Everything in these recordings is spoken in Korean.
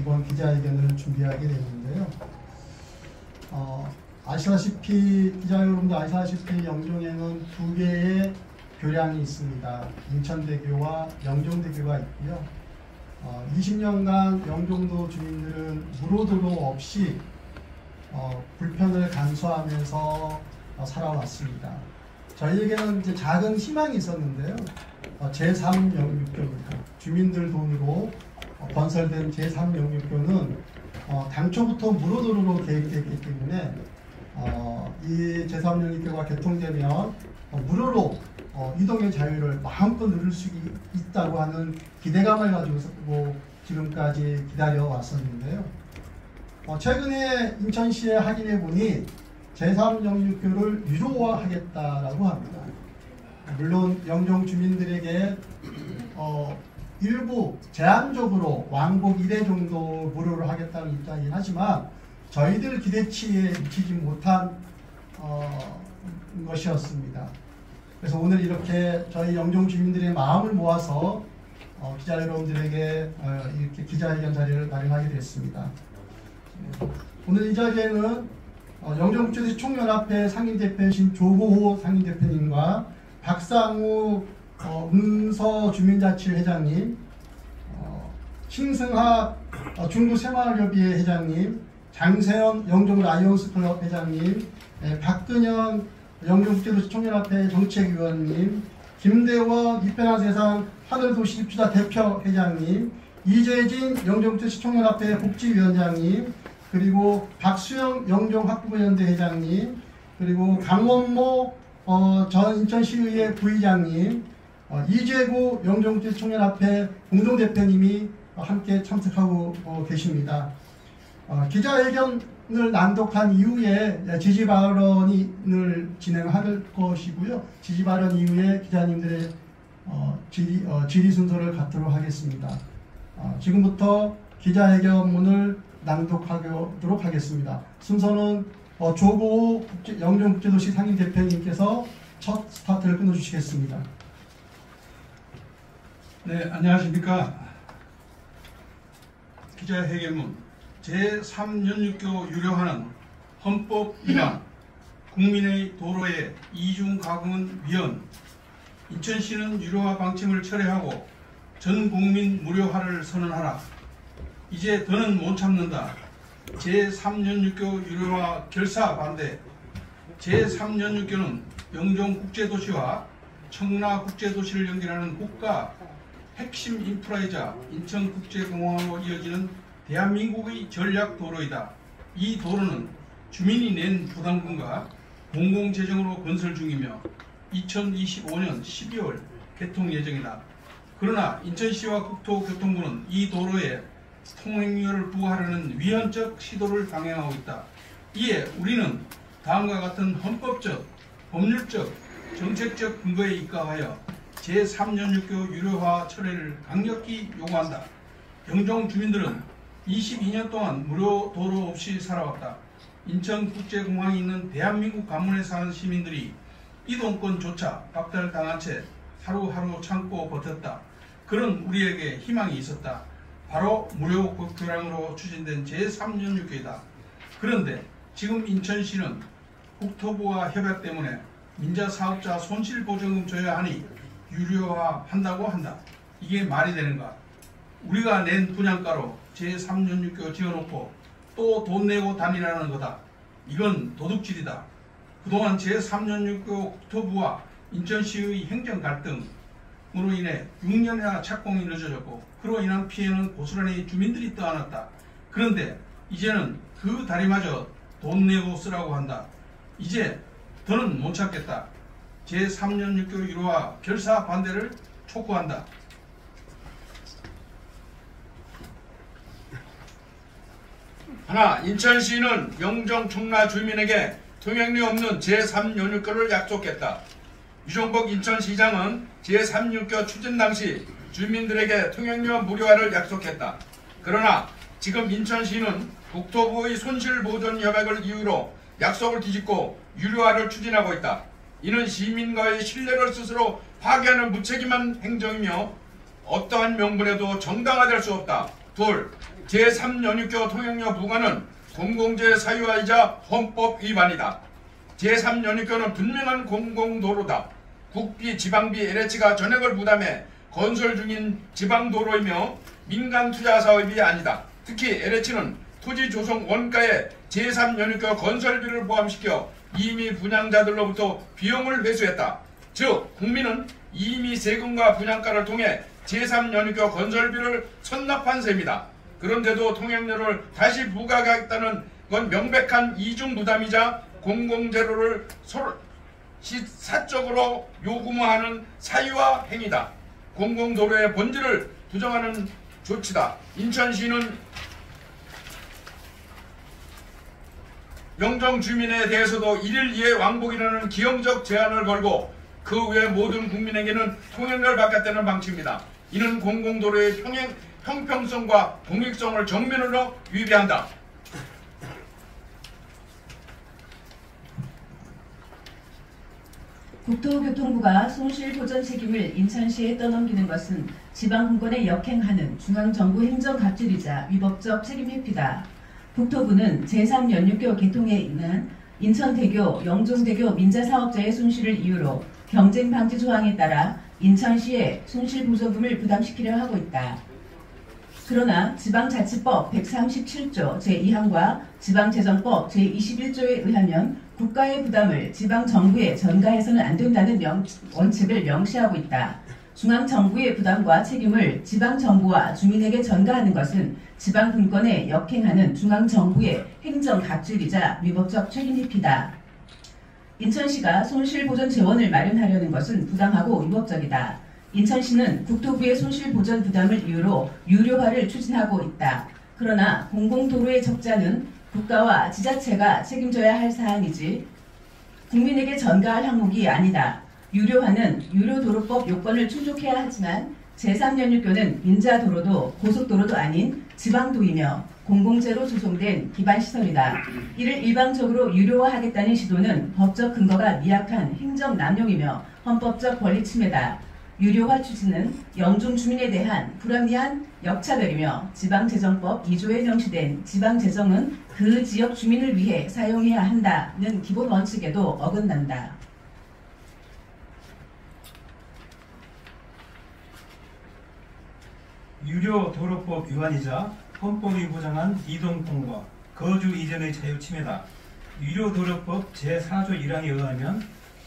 이번 기자회견을 준비하게 됐는데요. 아시다시피 기자 여러분도 아시다시피 영종에는 두 개의 교량이 있습니다. 인천대교와 영종대교가 있고요. 20년간 영종도 주민들은 무로도로 없이 불편을 간수하면서 살아왔습니다. 저희에게는 이제 작은 희망이 있었는데요. 제3영육교입니다. 주민들 돈으로 건설된 제3영육교는 당초부터 무로도로로 계획됐기 때문에 이 제3영육교가 개통되면 무료로 이동의 자유를 마음껏 누릴 수 있다고 하는 기대감을 가지고 지금까지 기다려 왔었는데요. 최근에 인천시에 확인해 보니 제3영육교를 유료화하겠다라고 합니다. 물론 영종 주민들에게 일부 제한적으로 왕복 1회 정도 무료로 하겠다는 입장이긴 하지만 저희들 기대치에 미치지 못한 것이었습니다. 그래서 오늘 이렇게 저희 영종 주민들의 마음을 모아서 기자 여러분들에게 이렇게 기자회견 자리를 마련하게 됐습니다. 오늘 이 자리에는 영종국제도시 총연합회 상임대표이신 조고호 상임대표님과 박상우 음서주민자치 회장님, 신승하 중부새마을협의회 회장님, 장세현 영종 라이온스 클럽 회장님, 박근현 영종국제도시 총연합회 정책위원님, 김대원 이편한세상 하늘도시입주자 대표 회장님, 이재진 영종국제도시 총연합회 복지위원장님, 그리고 박수영 영종학부모연대 회장님, 그리고 강원모 전 인천시의회 부의장님, 이재구 영종국제도시 총연합회 공동대표님이 함께 참석하고 계십니다. 기자회견을 낭독한 이후에 지지발언을 진행할 것이고요. 지지발언 이후에 기자님들의 질의 순서를 갖도록 하겠습니다. 지금부터 기자회견문을 낭독하도록 하겠습니다. 순서는 조고호 영종국제도시 상임대표님께서 첫 스타트를 끊어주시겠습니다. 네, 안녕하십니까. 기자회견문 제3연육교 유료화는 헌법 위반, 국민의 도로에 이중 가공은 위헌, 인천시는 유료화 방침을 철회하고 전 국민 무료화를 선언하라. 이제 더는 못 참는다. 제3연육교 유료화 결사 반대. 제3연육교는 영종국제도시와 청라국제도시를 연결하는 국가 핵심 인프라이자 인천국제공항으로 이어지는 대한민국의 전략도로이다. 이 도로는 주민이 낸 부담금과 공공재정으로 건설 중이며 2025년 12월 개통 예정이다. 그러나 인천시와 국토교통부는 이 도로에 통행료를 부과하려는 위헌적 시도를 강행하고 있다. 이에 우리는 다음과 같은 헌법적, 법률적, 정책적 근거에 입각하여 제3연육교 유료화 철회를 강력히 요구한다. 영종 주민들은 22년 동안 무료 도로 없이 살아왔다. 인천국제공항이 있는 대한민국 관문에 사는 시민들이 이동권조차 박탈당한 채 하루하루 참고 버텼다. 그런 우리에게 희망이 있었다. 바로 무료 교량으로 추진된 제3연육교이다. 그런데 지금 인천시는 국토부와 협약 때문에 민자사업자 손실보전금 줘야 하니 유료화한다고 한다. 이게 말이 되는가? 우리가 낸 분양가로 제3연육교 지어놓고 또 돈 내고 다니라는 거다. 이건 도둑질이다. 그동안 제3연육교 국토부와 인천시의 행정 갈등으로 인해 6년이나 착공이 늦어졌고 그로 인한 피해는 고스란히 주민들이 떠안았다. 그런데 이제는 그 다리마저 돈 내고 쓰라고 한다. 이제 더는 못 참겠다. 제3연육교 유료화 결사 반대를 촉구한다. 하나, 인천시는 영종 청라 주민에게 통행료 없는 제3연육교를 약속했다. 유종복 인천시장은 제3연육교 추진 당시 주민들에게 통행료 무료화를 약속했다. 그러나 지금 인천시는 국토부의 손실보전협약을 이유로 약속을 뒤집고 유료화를 추진하고 있다. 이는 시민과의 신뢰를 스스로 파괴하는 무책임한 행정이며 어떠한 명분에도 정당화될 수 없다. 둘, 제3연육교 통행료 부과는 공공재 사유화이자 헌법 위반이다. 제3연육교는 분명한 공공도로다. 국비, 지방비, LH가 전액을 부담해 건설 중인 지방도로이며 민간 투자 사업이 아니다. 특히 LH는 토지 조성 원가에 제3연육교 건설비를 포함시켜 이미 분양자들로부터 비용을 회수했다. 즉 국민은 이미 세금과 분양가를 통해 제3연육교 건설비를 선납한 셈이다. 그런데도 통행료를 다시 부과하겠다는 건 명백한 이중부담이자 공공재로를 사적으로 요구하는 사유화 행위다. 공공도로의 본질을 부정하는 조치다. 인천시는 영정 주민에 대해서도 1일 이내 왕복이라는 기형적 제한을 걸고 그 외 모든 국민에게는 통행료를 받겠다는 방침입니다. 이는 공공도로의 형평성과 공익성을 정면으로 위배한다. 국토교통부가 손실보전 책임을 인천시에 떠넘기는 것은 지방분권에 역행하는 중앙정부 행정갑질이자 위법적 책임회피다. 국토부는 제3연육교 개통에 인한 인천대교, 영종대교 민자사업자의 손실을 이유로 경쟁방지 조항에 따라 인천시에 손실보조금을 부담시키려 하고 있다. 그러나 지방자치법 137조 제2항과 지방재정법 제21조에 의하면 국가의 부담을 지방정부에 전가해서는 안 된다는 원칙을 명시하고 있다. 중앙정부의 부담과 책임을 지방정부와 주민에게 전가하는 것은 지방분권에 역행하는 중앙정부의 행정갑질이자 위법적 책임회피다. 인천시가 손실보전 재원을 마련하려는 것은 부당하고 위법적이다. 인천시는 국토부의 손실보전 부담을 이유로 유료화를 추진하고 있다. 그러나 공공도로의 적자는 국가와 지자체가 책임져야 할 사안이지 국민에게 전가할 항목이 아니다. 유료화는 유료도로법 요건을 충족해야 하지만 제3연육교는 민자도로도 고속도로도 아닌 지방도이며 공공재로 조성된 기반시설이다. 이를 일방적으로 유료화하겠다는 시도는 법적 근거가 미약한 행정남용이며 헌법적 권리침해다. 유료화 추진은 영종 주민에 대한 불합리한 역차별이며 지방재정법 2조에 명시된 지방재정은 그 지역 주민을 위해 사용해야 한다는 기본 원칙에도 어긋난다. 유료도로법 위반이자 헌법이 보장한 이동통과 거주 이전의 자유 침해다. 유료도로법 제4조 1항에 의하면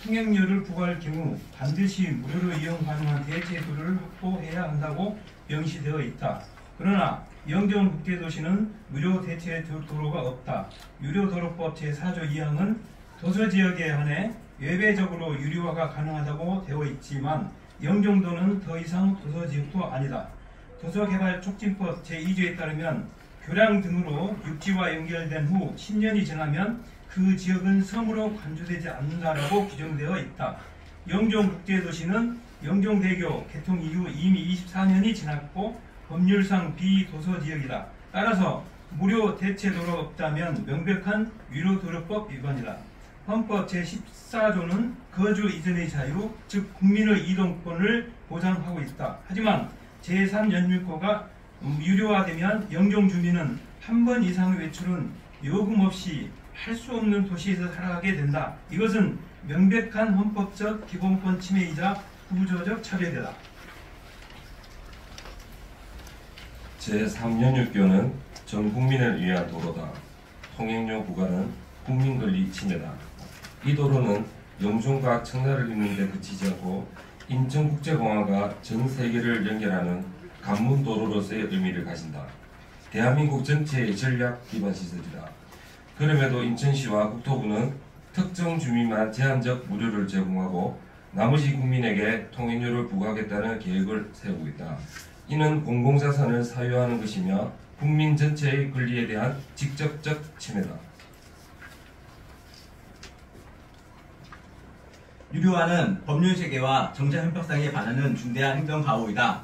통행료를 부과할 경우 반드시 무료로 이용 가능한 대체도로를 확보해야 한다고 명시되어 있다. 그러나 영종국제도시는 무료 대체도로가 없다. 유료도로법 제4조 2항은 도서지역에 한해 외배적으로 유료화가 가능하다고 되어 있지만 영종도는 더 이상 도서지역도 아니다. 도서개발촉진법 제2조에 따르면 교량 등으로 육지와 연결된 후 10년이 지나면 그 지역은 섬으로 간주되지 않는다라고 규정되어 있다. 영종국제도시는 영종대교 개통 이후 이미 24년이 지났고 법률상 비도서지역이다. 따라서 무료 대체도로가 없다면 명백한 유료도로법 위반이다. 헌법 제14조는 거주 이전의 자유, 즉 국민의 이동권을 보장하고 있다. 하지만 제3연육교가 유료화되면 영종 주민은 한 번 이상의 외출은 요금 없이 할 수 없는 도시에서 살아가게 된다. 이것은 명백한 헌법적 기본권 침해이자 구조적 차별이다. 제3연육교는 전 국민을 위한 도로다. 통행료 부과는 국민권리 침해다. 이 도로는 영종과 청라를 잇는 데 그치지 않고 인천국제공항과 전 세계를 연결하는 관문도로로서의 의미를 가진다. 대한민국 전체의 전략 기반 시설이다. 그럼에도 인천시와 국토부는 특정 주민만 제한적 무료를 제공하고 나머지 국민에게 통행료를 부과하겠다는 계획을 세우고 있다. 이는 공공자산을 사유하는 것이며 국민 전체의 권리에 대한 직접적 침해다. 유료화는 법률체계와 정치형평성에 반하는 중대한 행정가오이다.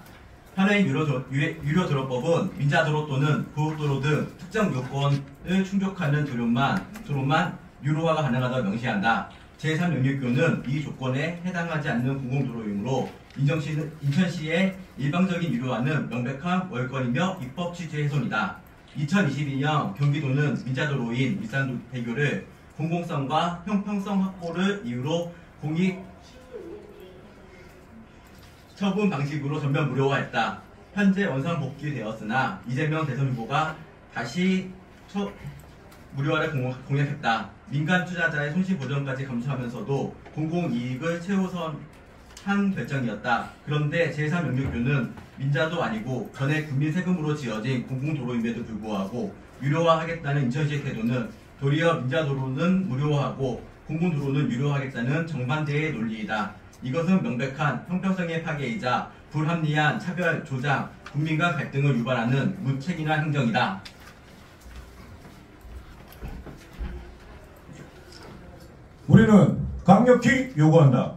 현행 유료도로법은 민자도로 또는 고속도로 등 특정 요건을 충족하는 도로만 유료화가 가능하다고 명시한다. 제3연육교는 이 조건에 해당하지 않는 공공도로이므로 인천시의 일방적인 유료화는 명백한 월권이며 입법 취지의 훼손이다. 2022년 경기도는 민자도로인 밀산대교를 공공성과 형평성 확보를 이유로 공익 처분 방식으로 전면 무료화했다. 현재 원상 복귀되었으나 이재명 대선 후보가 다시 무료화를 공약했다. 민간 투자자의 손실 보전까지 감수하면서도 공공이익을 최우선한 결정이었다. 그런데 제3영역교는 민자도 아니고 전에 국민 세금으로 지어진 공공도로임에도 불구하고 유료화하겠다는 인천시의 태도는 도리어 민자도로는 무료화하고 공공도로는 유료화하겠다는 정반대의 논리이다. 이것은 명백한 형평성의 파괴이자 불합리한 차별, 조장, 국민 간 갈등을 유발하는 무책임한 행정이다. 우리는 강력히 요구한다.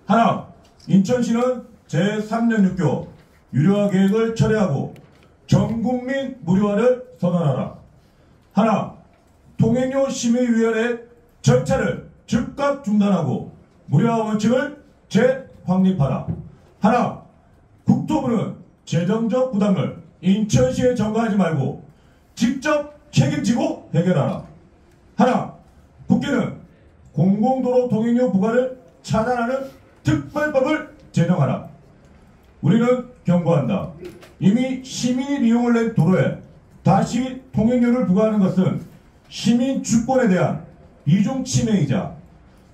하나, 인천시는 제3연육교 유료화 계획을 철회하고 전국민 무료화를 선언하라. 하나, 통행료 심의위원회 절차를 즉각 중단하고 무료화 원칙을 재확립하라. 하나, 국토부는 재정적 부담을 인천시에 전가하지 말고 직접 책임지고 해결하라. 하나, 국회는 공공도로 통행료 부과를 차단하는 특별법을 제정하라. 우리는 경고한다. 이미 시민이 이용을 낸 도로에 다시 통행료를 부과하는 것은 시민 주권에 대한 이중 침해이자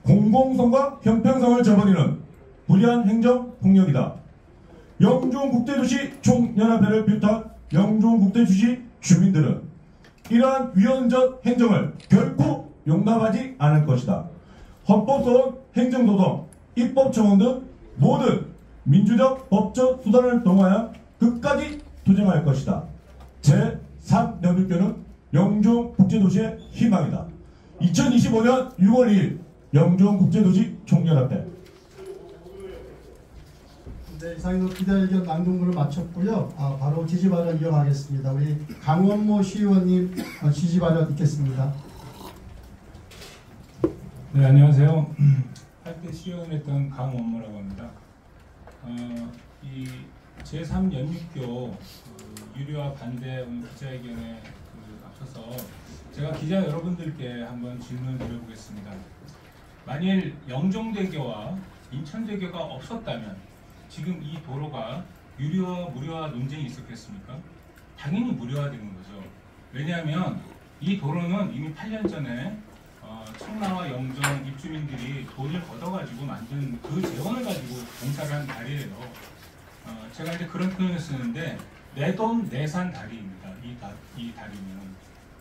공공성과 형평성을 저버리는 불리한 행정 폭력이다. 영종국제도시 총연합회를 비롯한 영종국제도시 주민들은 이러한 위헌적 행정을 결코 용납하지 않을 것이다. 헌법소원, 행정소송, 입법청원 등 모든 민주적 법적 수단을 동하여 끝까지 투쟁할 것이다. 제3연립교는 영종국제도시의 희망이다. 2025년 6월 2일 영종국제도시 총연합회. 네, 이상으로 기자회견 낭독문을 마쳤고요. 바로 지지발언 이어가겠습니다. 우리 강원모 시의원님 지지발언 있겠습니다. 네, 안녕하세요. 8대 시의원 했던 강원모라고 합니다. 이 제3연립교 유료화 반대 오늘 기자회견에 앞서서 제가 기자 여러분들께 한번 질문을 드려보겠습니다. 만일 영종대교와 인천대교가 없었다면 지금 이 도로가 유료화 무료화 논쟁이 있었겠습니까? 당연히 무료화되는 거죠. 왜냐하면 이 도로는 이미 8년 전에 청라와 영종 입주민들이 돈을 걷어가지고 만든 그 재원을 가지고 공사를 한 다리예요. 제가 이제 그런 표현을 쓰는데 내 돈 내산 다리입니다. 이 다리는.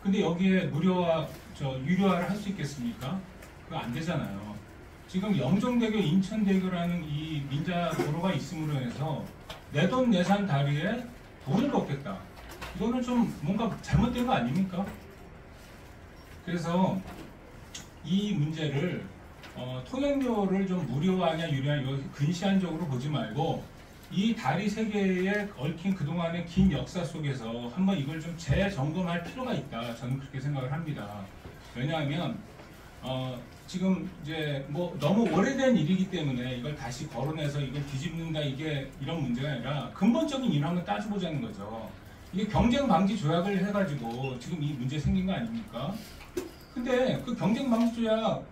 근데 여기에 유료화를 할 수 있겠습니까? 그거 안 되잖아요. 지금 영종대교, 인천대교라는 이 민자 도로가 있음으로 해서 내 돈 내산 다리에 돈을 걷겠다. 이거는 좀 뭔가 잘못된 거 아닙니까? 그래서 이 문제를 통행료를 좀 무료화하냐 유료화냐 이거 근시안적으로 보지 말고 이 다리 세 개에 얽힌 그동안의 긴 역사 속에서 한번 이걸 좀 재점검할 필요가 있다. 저는 그렇게 생각을 합니다. 왜냐하면 지금 이제 뭐 너무 오래된 일이기 때문에 이걸 다시 거론해서 이걸 뒤집는다 이게 이런 문제가 아니라 근본적인 일을 한번 따져보자는 거죠. 이게 경쟁 방지 조약을 해가지고 지금 이 문제 생긴 거 아닙니까? 근데 그 경쟁 방지 조약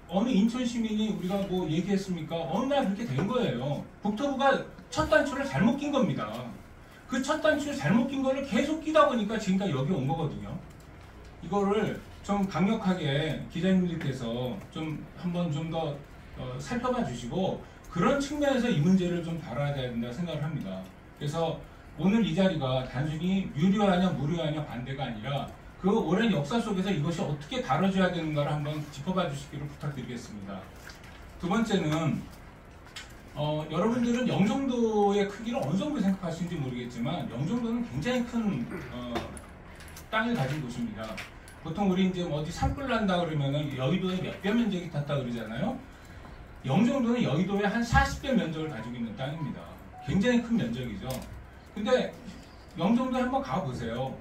어느 인천 시민이 우리가 뭐 얘기했습니까? 어느 날 그렇게 된 거예요. 국토부가 첫 단추를 잘못 낀 겁니다. 그 첫 단추를 잘못 낀 거를 계속 끼다 보니까 지금까지 여기 온 거거든요. 이거를 좀 강력하게 기자님들께서 좀 한번 좀 더 살펴봐 주시고 그런 측면에서 이 문제를 좀 다뤄야 된다 생각을 합니다. 그래서 오늘 이 자리가 단순히 유료하냐 무료하냐 반대가 아니라 그 오랜 역사 속에서 이것이 어떻게 다뤄져야 되는가를 한번 짚어봐 주시기를 부탁드리겠습니다. 두 번째는 여러분들은 영종도의 크기를 어느 정도 생각하시는지 모르겠지만 영종도는 굉장히 큰 땅을 가진 곳입니다. 보통 우리 이제 어디 산불 난다 그러면은 여의도에 몇 배 면적이 탔다 그러잖아요. 영종도는 여의도의 한 40배 면적을 가지고 있는 땅입니다. 굉장히 큰 면적이죠. 근데 영종도에 한번 가보세요.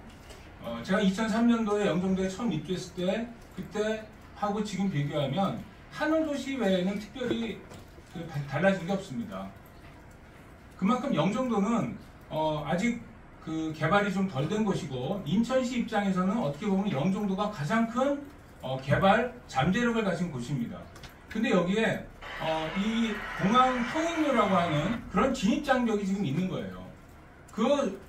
제가 2003년도에 영종도에 처음 입주했을 때 그때 하고 지금 비교하면 하늘도시 외에는 특별히 달라진 게 없습니다. 그만큼 영종도는 아직 그 개발이 좀 덜 된 곳이고 인천시 입장에서는 어떻게 보면 영종도가 가장 큰 개발 잠재력을 가진 곳입니다. 근데 여기에 이 공항 통행료라고 하는 그런 진입장벽이 지금 있는 거예요. 그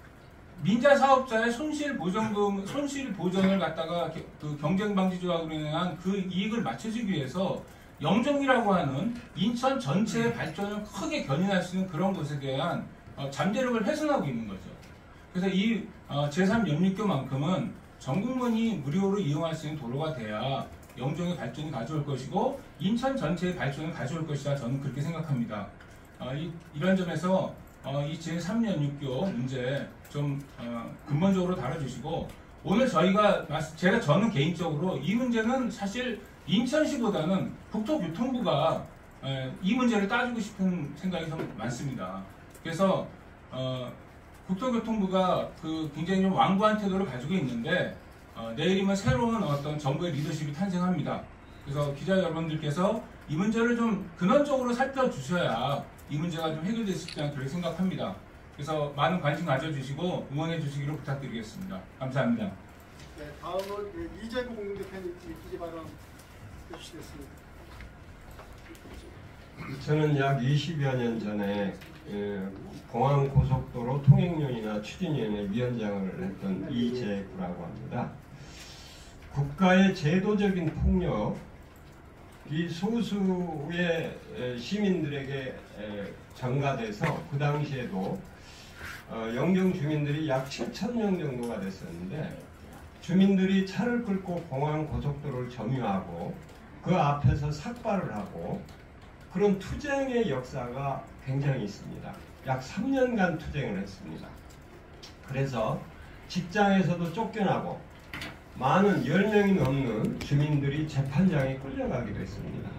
민자 사업자의 손실 보전을 갖다가 그 경쟁방지 조약으로 인한 그 이익을 맞춰주기 위해서 영종이라고 하는 인천 전체의 발전을 크게 견인할 수 있는 그런 것에 대한 잠재력을 훼손하고 있는 거죠. 그래서 이 제3연립교만큼은 전 국민이 무료로 이용할 수 있는 도로가 돼야 영종의 발전이 가져올 것이고 인천 전체의 발전을 가져올 것이다. 저는 그렇게 생각합니다. 이런 점에서 이 제3연립교 문제 좀 근본적으로 다뤄주시고 오늘 저는 개인적으로 이 문제는 사실 인천시보다는 국토교통부가 이 문제를 따지고 싶은 생각이 좀 많습니다. 그래서 국토교통부가 굉장히 좀 완고한 태도를 가지고 있는데 내일이면 새로운 어떤 정부의 리더십이 탄생합니다. 그래서 기자 여러분들께서 이 문제를 좀 근원적으로 살펴주셔야 이 문제가 좀 해결될 수 있지 않을까 그렇게 생각합니다. 그래서 많은 관심 가져주시고 응원해 주시기를 부탁드리겠습니다. 감사합니다. 네, 다음은 이재국 대표님 기지 발언 해주시겠습니다. 저는 약 20여 년 전에 공항고속도로 통행료이나 추진위원회 위원장을 했던 이재구라고 합니다. 국가의 제도적인 폭력이 소수의 시민들에게 전가돼서 그 당시에도 영종 주민들이 약 7,000명 정도가 됐었는데 주민들이 차를 끌고 공항고속도로를 점유하고 그 앞에서 삭발을 하고 그런 투쟁의 역사가 굉장히 있습니다. 약 3년간 투쟁을 했습니다. 그래서 직장에서도 쫓겨나고 많은 10명이 넘는 주민들이 재판장에 끌려가기도 했습니다.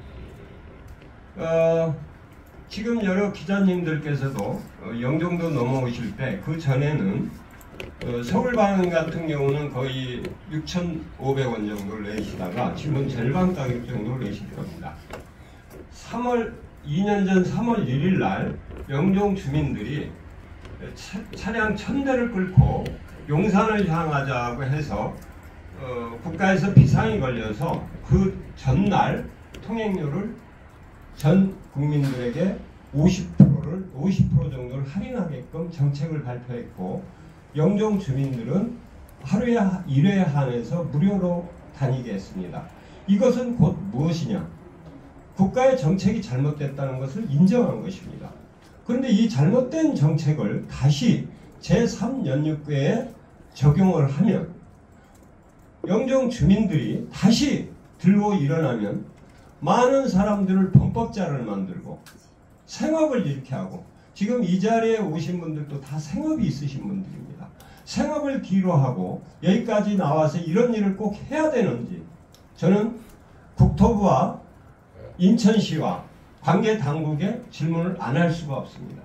지금 여러 기자님들께서도 영종도 넘어오실 때 그 전에는 서울방 같은 경우는 거의 6,500원 정도를 내시다가 지금은 절반 가격 정도를 내실 겁니다. 2년 전 3월 1일 날 영종 주민들이 차량 1,000대를 끌고 용산을 향하자고 해서 국가에서 비상이 걸려서 그 전날 통행료를 전 국민들에게 50% 정도를 할인하게끔 정책을 발표했고 영종 주민들은 하루에 1회 한해서 무료로 다니게 했습니다. 이것은 곧 무엇이냐? 국가의 정책이 잘못됐다는 것을 인정한 것입니다. 그런데 이 잘못된 정책을 다시 제3연립교에 적용을 하면 영종 주민들이 다시 들고 일어나면 많은 사람들을 범법자를 만들고 생업을 잃게 하고 지금 이 자리에 오신 분들도 다 생업이 있으신 분들입니다. 생업을 뒤로하고 여기까지 나와서 이런 일을 꼭 해야 되는지 저는 국토부와 인천시와 관계 당국에 질문을 안 할 수가 없습니다.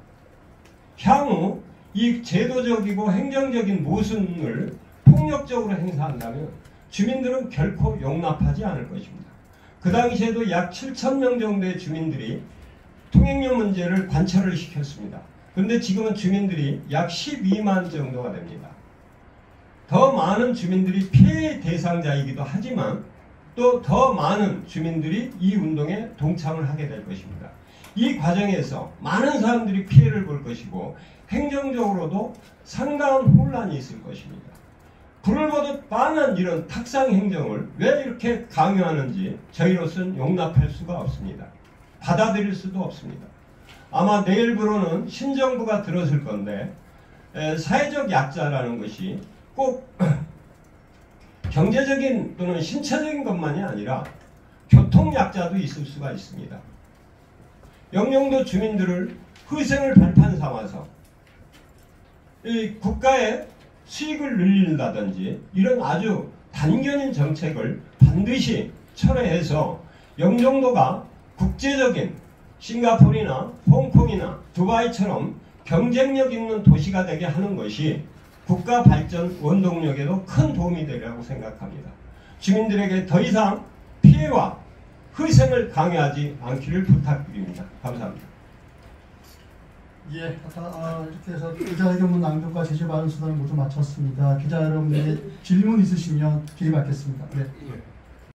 향후 이 제도적이고 행정적인 모순을 폭력적으로 행사한다면 주민들은 결코 용납하지 않을 것입니다. 그 당시에도 약 7,000명 정도의 주민들이 통행료 문제를 관철을 시켰습니다. 그런데 지금은 주민들이 약 12만 정도가 됩니다. 더 많은 주민들이 피해 대상자이기도 하지만 또 더 많은 주민들이 이 운동에 동참을 하게 될 것입니다. 이 과정에서 많은 사람들이 피해를 볼 것이고 행정적으로도 상당한 혼란이 있을 것입니다. 불을 보듯 뻔한 이런 탁상 행정을 왜 이렇게 강요하는지 저희로서는 용납할 수가 없습니다. 받아들일 수도 없습니다. 아마 내일부로는 신정부가 들어설 건데 사회적 약자라는 것이 꼭 경제적인 또는 신체적인 것만이 아니라 교통약자도 있을 수가 있습니다. 영종도 주민들을 희생을 발판 삼아서 이 국가의 수익을 늘린다든지 이런 아주 단견인 정책을 반드시 철회해서 영종도가 국제적인 싱가포르나 홍콩이나 두바이처럼 경쟁력 있는 도시가 되게 하는 것이 국가 발전 원동력에도 큰 도움이 되리라고 생각합니다. 주민들에게 더 이상 피해와 희생을 강요하지 않기를 부탁드립니다. 감사합니다. 예, 이렇게 해서 기자회견문 낭독과 제재 발언 수단을 모두 마쳤습니다. 기자 여러분에게 질문 있으시면 질의받겠습니다. 네.